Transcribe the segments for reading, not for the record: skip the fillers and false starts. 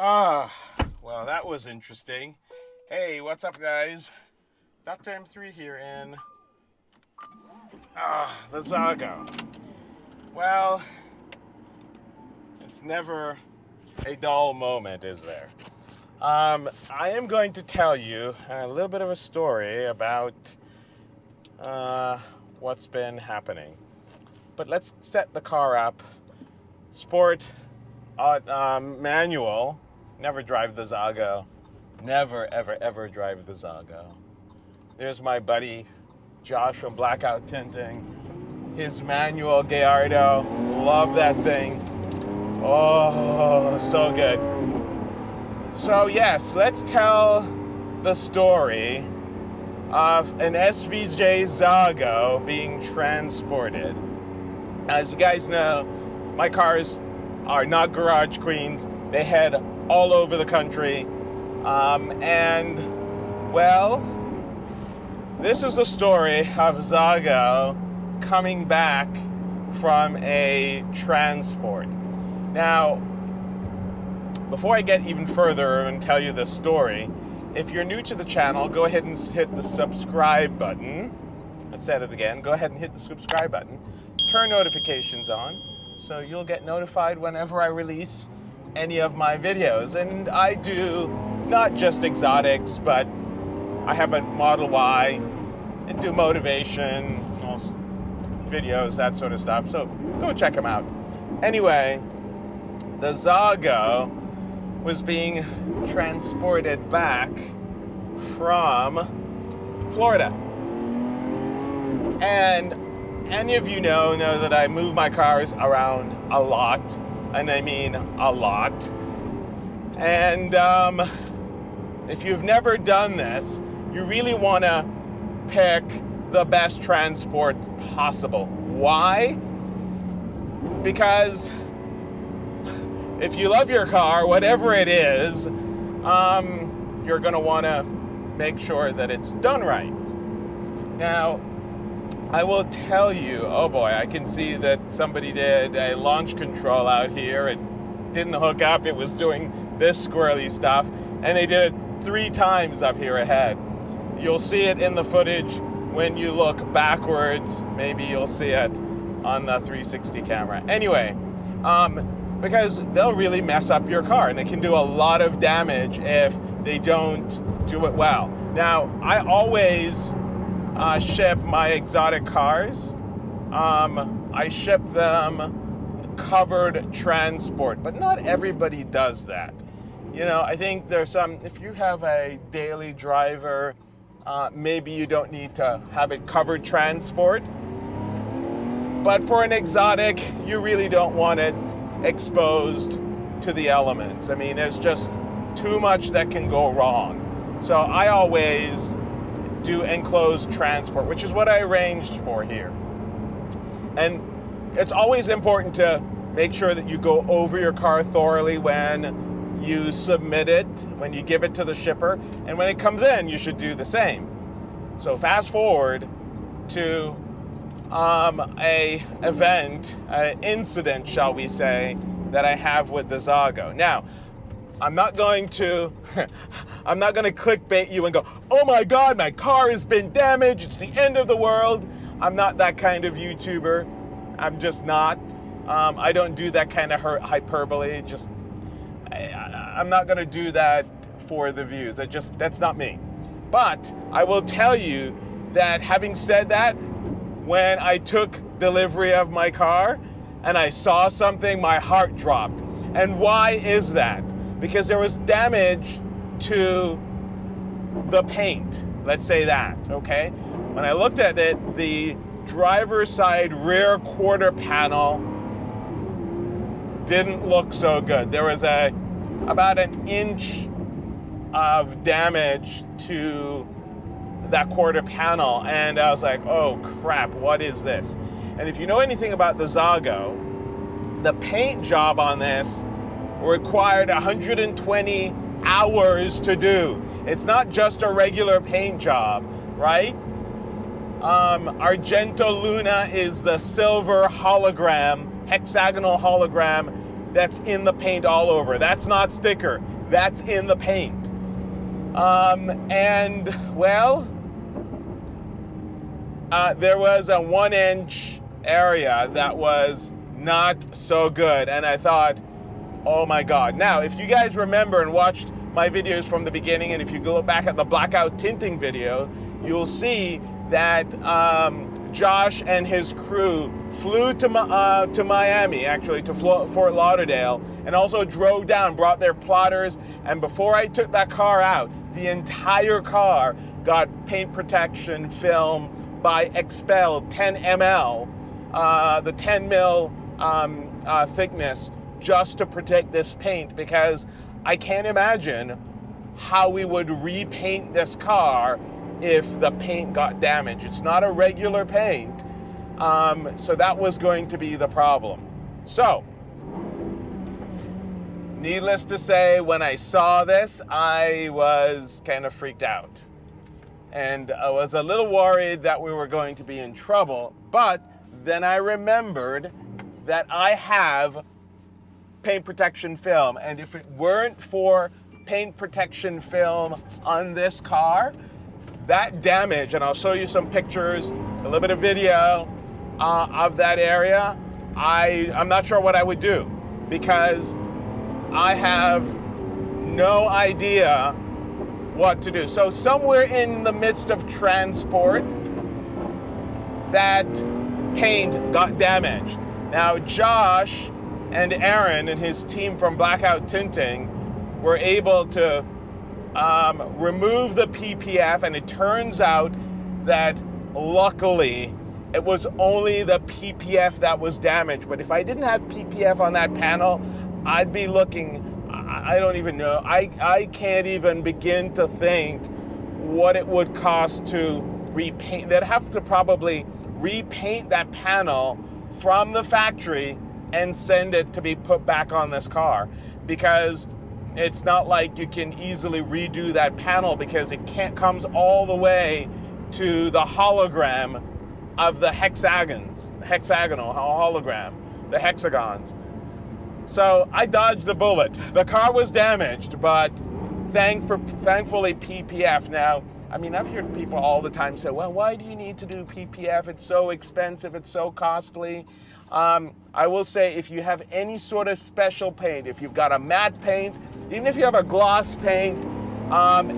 Well, that was interesting. Hey, what's up, guys? Dr. M3 here in the Xago. Well, it's never a dull moment, is there? I am going to tell you a little bit of a story about what's been happening. But let's set the car up. Sport, manual. Never drive the Xago. Never, ever, ever drive the Xago. There's my buddy Josh from Blackout Tinting. His manual Gallardo. Love that thing. Oh, so good. So yes, let's tell the story of an SVJ Xago being transported. As you guys know, my cars are not garage queens. They head all over the country. And, well, this is the story of Xago coming back from a transport. Now, before I get even further and tell you the story, if you're new to the channel, go ahead and hit the subscribe button. Let's say it again. Go ahead and hit the subscribe button. Turn notifications on so you'll get notified whenever I release any of my videos. And I do not just exotics, but I have a Model Y and do motivation videos, that sort of stuff. So go check them out. Anyway, the Xago was being transported back from Florida. And any of you know that I move my cars around a lot, and I mean a lot. And if you've never done this, you really want to pick the best transport possible. Why? Because if you love your car, whatever it is, you're going to want to make sure that it's done right. Now, I will tell you, oh boy, I can see that somebody did a launch control out here. It didn't hook up. It was doing this squirrely stuff. And they did it 3 times up here ahead. You'll see it in the footage when you look backwards. Maybe you'll see it on the 360 camera. Anyway, because they'll really mess up your car, and they can do a lot of damage if they don't do it well. Now, I always ship my exotic cars. I ship them covered transport, but not everybody does that. You know, I think there's some, if you have a daily driver, maybe you don't need to have it covered transport. But for an exotic, you really don't want it exposed to the elements. I mean, there's just too much that can go wrong. So I always do enclosed transport, which is what I arranged for here. And it's always important to make sure that you go over your car thoroughly when you submit it, when you give it to the shipper, and when it comes in, you should do the same. So fast forward to an incident, shall we say, that I have with the Xago. Now, I'm not going to clickbait you and go, oh my God, my car has been damaged, it's the end of the world. I'm not that kind of YouTuber. I'm just not. I don't do that kind of hyperbole. I'm not gonna do that for the views. That's not me. But I will tell you that, having said that, when I took delivery of my car and I saw something, my heart dropped. And why is that? Because there was damage to the paint, let's say that, okay? When I looked at it, the driver's side rear quarter panel didn't look so good. There was about an inch of damage to that quarter panel, and I was like, oh crap, what is this? And if you know anything about the Xago, the paint job on this required 120 hours to do. It's not just a regular paint job, right? Argento Luna is the silver hologram, hexagonal hologram that's in the paint all over. That's not sticker. That's in the paint. And well, there was a 1-inch area that was not so good, and I thought, oh my God. Now, if you guys remember and watched my videos from the beginning, and if you go back at the Blackout Tinting video, you'll see that Josh and his crew flew to Miami, actually to Fort Lauderdale, and also drove down, brought their plotters, and before I took that car out, the entire car got paint protection film by XPEL 10 ml, the 10 mil thickness, just to protect this paint, because I can't imagine how we would repaint this car if the paint got damaged. It's not a regular paint, so that was going to be the problem. So, needless to say, when I saw this, I was kind of freaked out. And I was a little worried that we were going to be in trouble, but then I remembered that I have paint protection film, and if it weren't for paint protection film on this car, that damage, and I'll show you some pictures, a little bit of video of that area, I'm not sure what I would do, because I have no idea what to do. So somewhere in the midst of transport, that paint got damaged. Now Josh and Aaron and his team from Blackout Tinting were able to remove the PPF, and it turns out that luckily it was only the PPF that was damaged. But if I didn't have PPF on that panel, I'd be looking, I don't even know, I can't even begin to think what it would cost to repaint. They'd have to probably repaint that panel from the factory and send it to be put back on this car, because it's not like you can easily redo that panel, because it comes all the way to the hologram of the hexagonal hologram, the hexagons. So I dodged the bullet. The car was damaged, but thankfully PPF. Now, I mean, I've heard people all the time say, well, why do you need to do PPF? It's so expensive, it's so costly. I will say, if you have any sort of special paint, if you've got a matte paint, even if you have a gloss paint,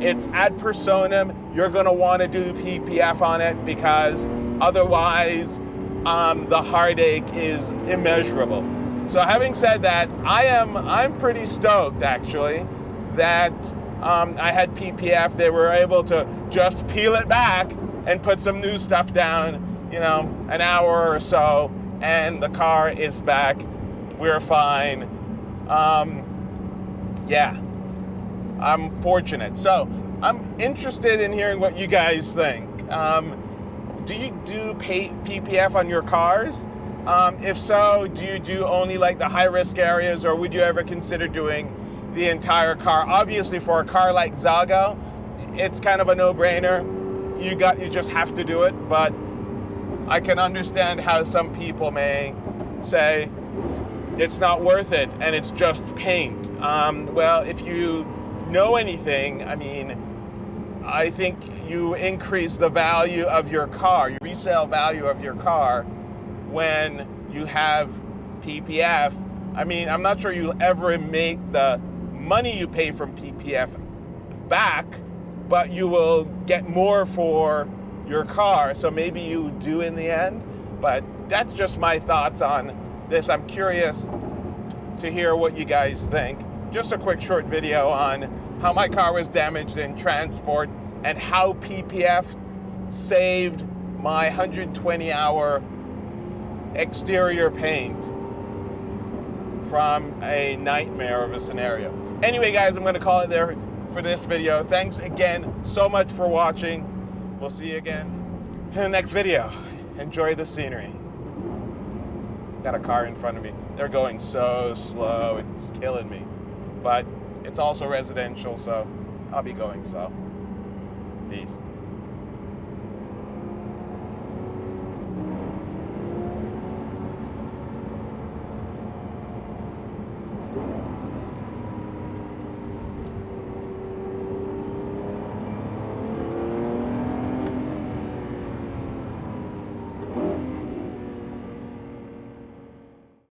it's ad personam, you're going to want to do PPF on it, because otherwise the heartache is immeasurable. So having said that, I'm pretty stoked actually that I had PPF. They were able to just peel it back and put some new stuff down, you know, an hour or so, and the car is back. We're fine. Yeah, I'm fortunate. So I'm interested in hearing what you guys think. Do you do PPF on your cars? If so, do you do only like the high-risk areas, or would you ever consider doing the entire car? Obviously, for a car like Xago, it's kind of a no-brainer. You just have to do it, but I can understand how some people may say it's not worth it and it's just paint. Well, if you know anything, I mean, I think you increase the value of your car, your resale value of your car, when you have PPF. I mean, I'm not sure you'll ever make the money you pay from PPF back, but you will get more for your car, so maybe you do in the end. But that's just my thoughts on this. I'm curious to hear what you guys think. Just a quick short video on how my car was damaged in transport and how PPF saved my 120-hour exterior paint from a nightmare of a scenario. Anyway, guys, I'm going to call it there for this video. Thanks again so much for watching. We'll see you again in the next video. Enjoy the scenery. Got a car in front of me. They're going so slow, it's killing me. But it's also residential, so I'll be going slow. Peace.